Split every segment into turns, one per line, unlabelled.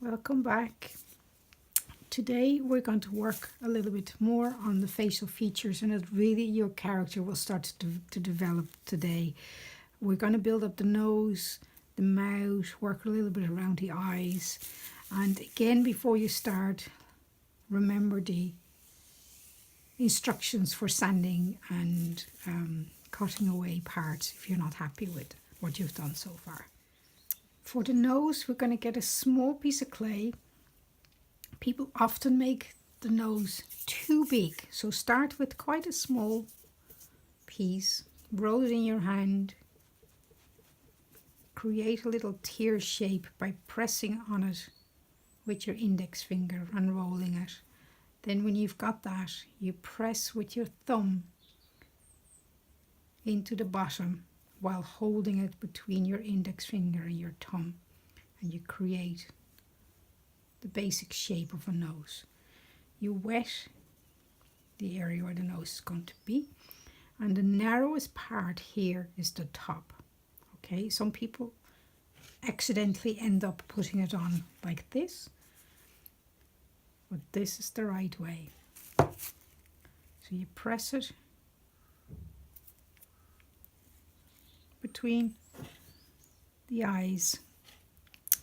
Welcome back. Today we're going to work a little bit more on the facial features, and it really your character will start to develop today. We're going to build up the nose, the mouth, work a little bit around the eyes. And again, before you start, remember the instructions for sanding and cutting away parts if you're not happy with what you've done so far. For the nose, we're going to get a small piece of clay. People often make the nose too big, so start with quite a small piece, roll it in your hand, create a little tear shape by pressing on it with your index finger and rolling it. Then when you've got that, you press with your thumb into the bottom while holding it between your index finger and your thumb, and you create the basic shape of a nose. You wet the area where the nose is going to be, and the narrowest part here is the top. Okay, some people accidentally end up putting it on like this, but this is the right way. So you press it between the eyes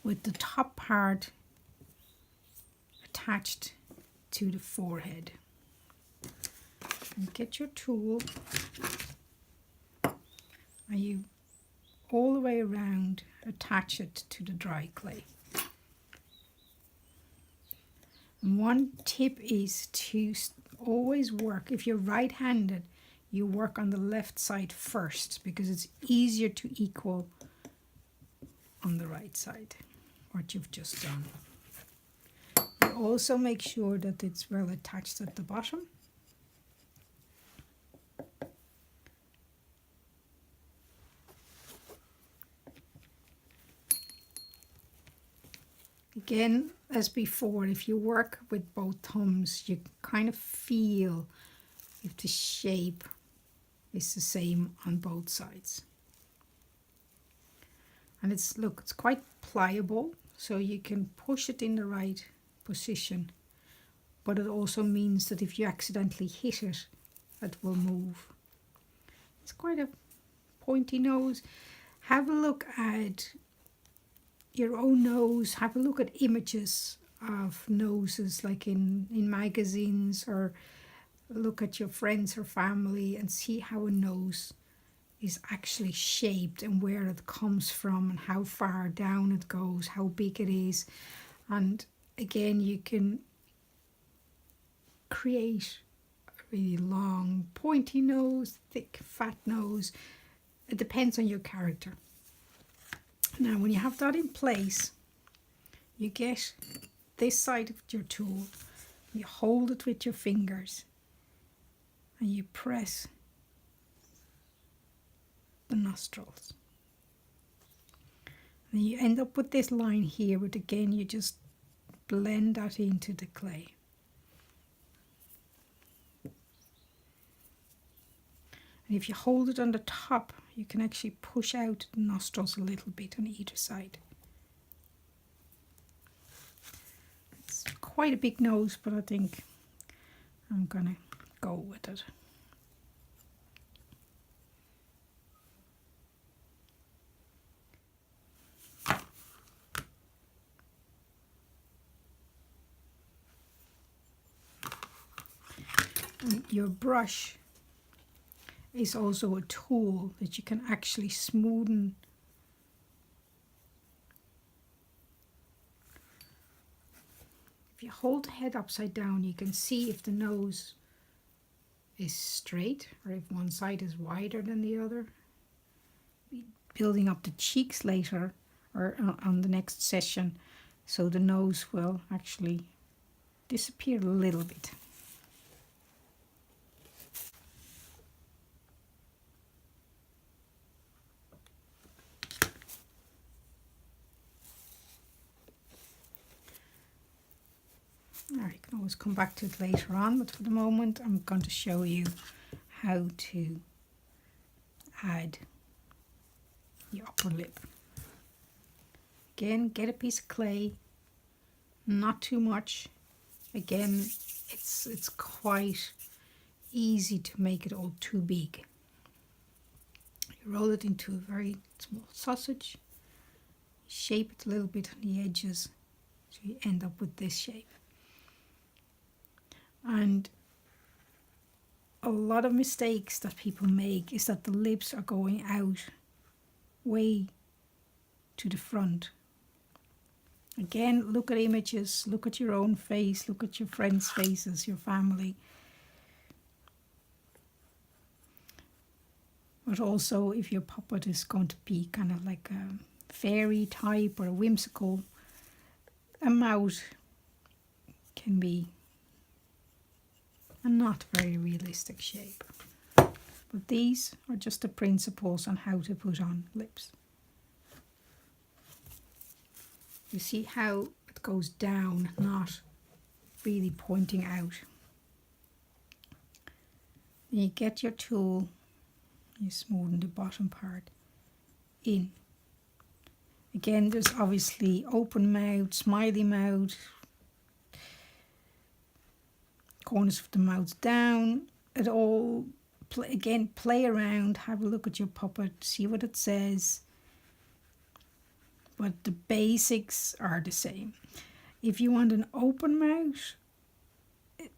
with the top part attached to the forehead. And get your tool and you all the way around attach it to the dry clay. And one tip is to always work, if you're right-handed, you work on the left side first because it's easier to equal on the right side what you've just done. You also make sure that it's well attached at the bottom. Again, as before, if you work with both thumbs, you kind of feel if the shape is the same on both sides. And it's quite pliable, so you can push it in the right position, but it also means that if you accidentally hit it, it will move. It's quite a pointy nose. Have a look at your own nose, have a look at images of noses like in magazines, or look at your friends or family and see how a nose is actually shaped and where it comes from and how far down it goes, how big it is. And again, you can create a really long pointy nose, thick fat nose. It depends on your character. Now when you have that in place, you get this side of your tool, you hold it with your fingers and you press the nostrils. And you end up with this line here, but again you just blend that into the clay. And if you hold it on the top, you can actually push out the nostrils a little bit on either side. It's quite a big nose, but I think I'm gonna go with it. And your brush is also a tool that you can actually smoothen if you hold the head upside down. You can see if the nose is straight or if one side is wider than the other. Building up the cheeks later or on the next session, so the nose will actually disappear a little bit. I can always come back to it later on, but for the moment I'm going to show you how to add the upper lip. Again, get a piece of clay, not too much. Again, it's quite easy to make it all too big. You roll it into a very small sausage, shape it a little bit on the edges, so you end up with this shape. And a lot of mistakes that people make is that the lips are going out way to the front. Again, look at images, look at your own face, look at your friends' faces, your family. But also, if your puppet is going to be kind of like a fairy type or a whimsical, a mouth can be a not very realistic shape. But these are just the principles on how to put on lips. You see how it goes down, not really pointing out. Then you get your tool, you smoothen the bottom part in. Again, there's obviously open mouth, smiley mouth, corners of the mouth down. It all, again, play around, have a look at your puppet, see what it says. But the basics are the same. If you want an open mouth,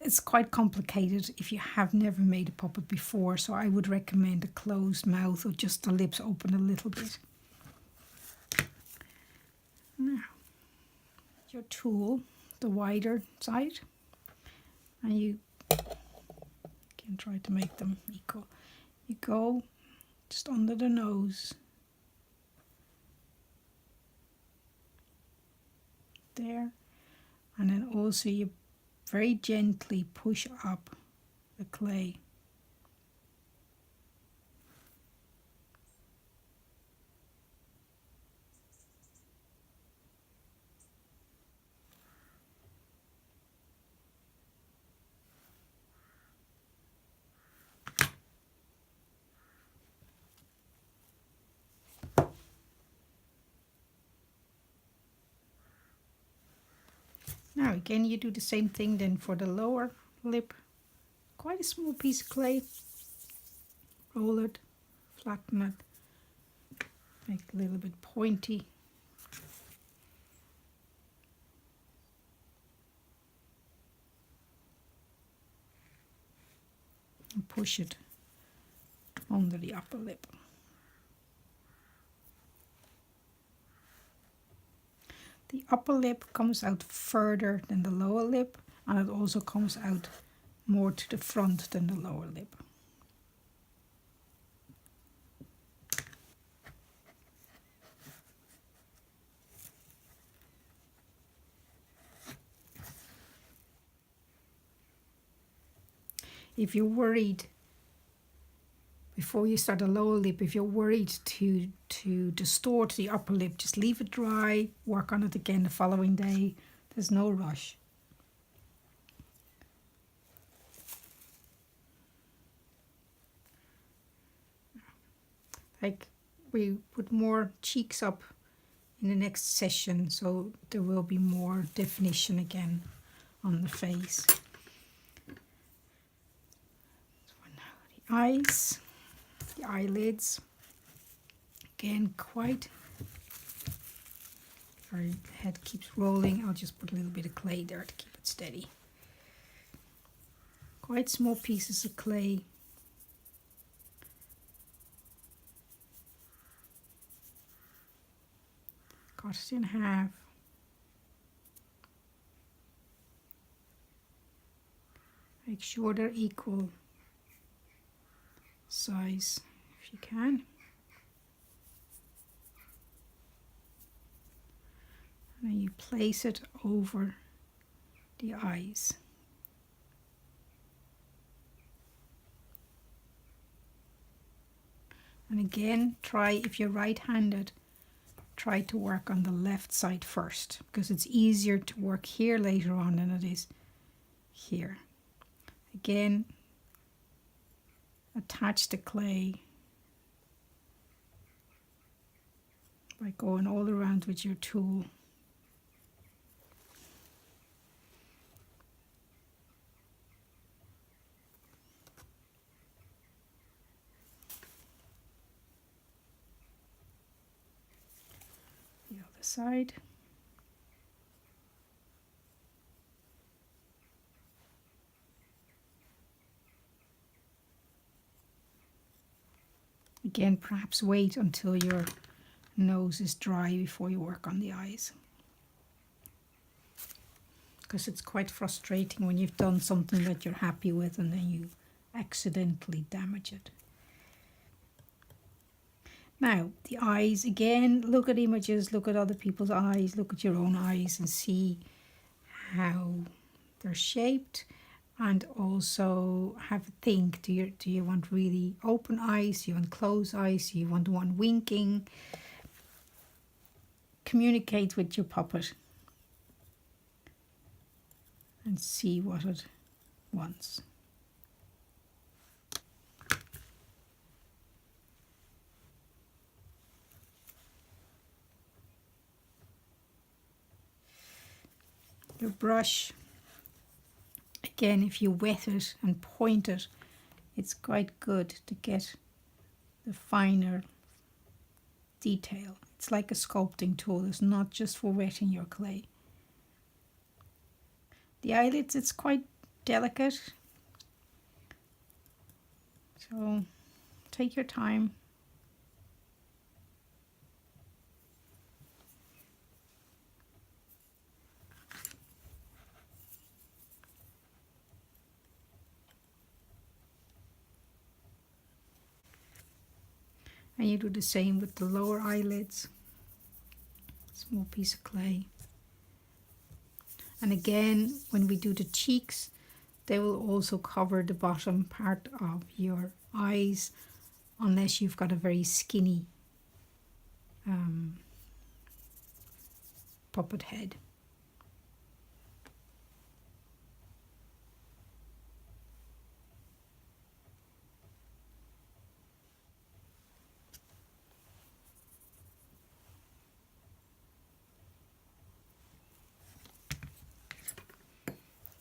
it's quite complicated if you have never made a puppet before, so I would recommend a closed mouth or just the lips open a little bit. Now, your tool, the wider side, and you can try to make them equal. You go just under the nose, there, and then also you very gently push up the clay. Now again, you do the same thing then for the lower lip. Quite a small piece of clay. Roll it, flatten it, make it a little bit pointy. And push it under the upper lip. The upper lip comes out further than the lower lip, and it also comes out more to the front than the lower lip. If you're worried, before you start the lower lip, if you're worried to distort the upper lip, just leave it dry, work on it again the following day. There's no rush. Like, we put more cheeks up in the next session, so there will be more definition again on the face. So now the eyes, the eyelids. Again, quite, sorry, the head keeps rolling. I'll just put a little bit of clay there to keep it steady. Quite small pieces of clay. Cut it in half. Make sure they're equal size if you can. And then you place it over the eyes. And again, try, if you're right-handed, try to work on the left side first, because it's easier to work here later on than it is here. Again, attach the clay by going all around with your tool. other side. Again, perhaps wait until your nose is dry before you work on the eyes, because it's quite frustrating when you've done something that you're happy with and then you accidentally damage it. Now, the eyes, again, look at images, look at other people's eyes, look at your own eyes and see how they're shaped, and also have a think. Do you want really open eyes? Do you want closed eyes? Do you want one winking? Communicate with your puppet and see what it wants. Your brush, again, if you wet it and point it, it's quite good to get the finer detail. It's like a sculpting tool. It's not just for wetting your clay. The eyelids, it's quite delicate, so take your time. And you do the same with the lower eyelids. Small piece of clay. And again, when we do the cheeks, they will also cover the bottom part of your eyes, unless you've got a very skinny puppet head.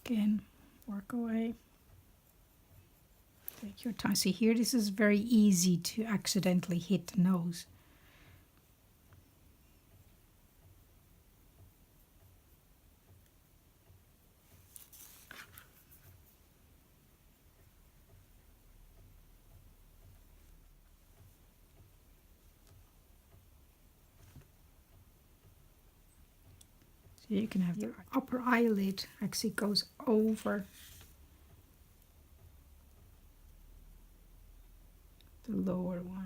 Again, work away. Take your time. See here, this is very easy to accidentally hit the nose. So you can have your upper eyelid actually goes over the lower one.